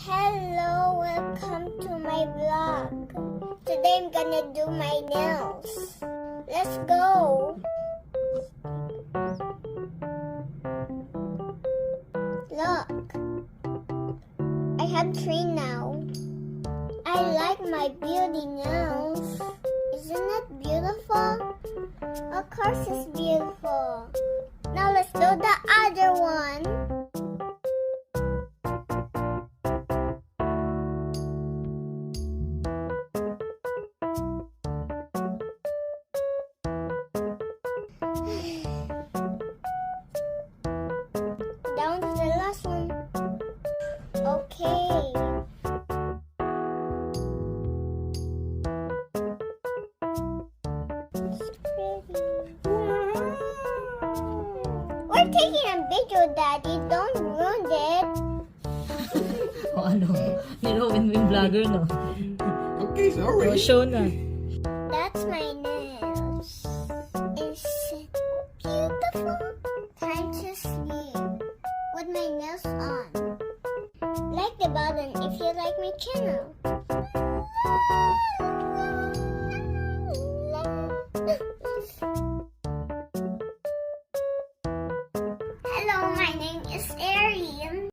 Hello, welcome to my vlog. Today I'm gonna do my nails. Let's go. Look, I have 3 now. I like my beauty nails. Isn't it beautiful? Of course it's beautiful. Now let's do the other one. Down to the last one. Okay. It's pretty. We're taking a video, Daddy. Don't ruin it. O ano? Niruin mo yung vlogger, no? Okay, O, sorry. show na. That's my nails. Is it beautiful? Time to sleep with my nails on. Like the button if you like my channel.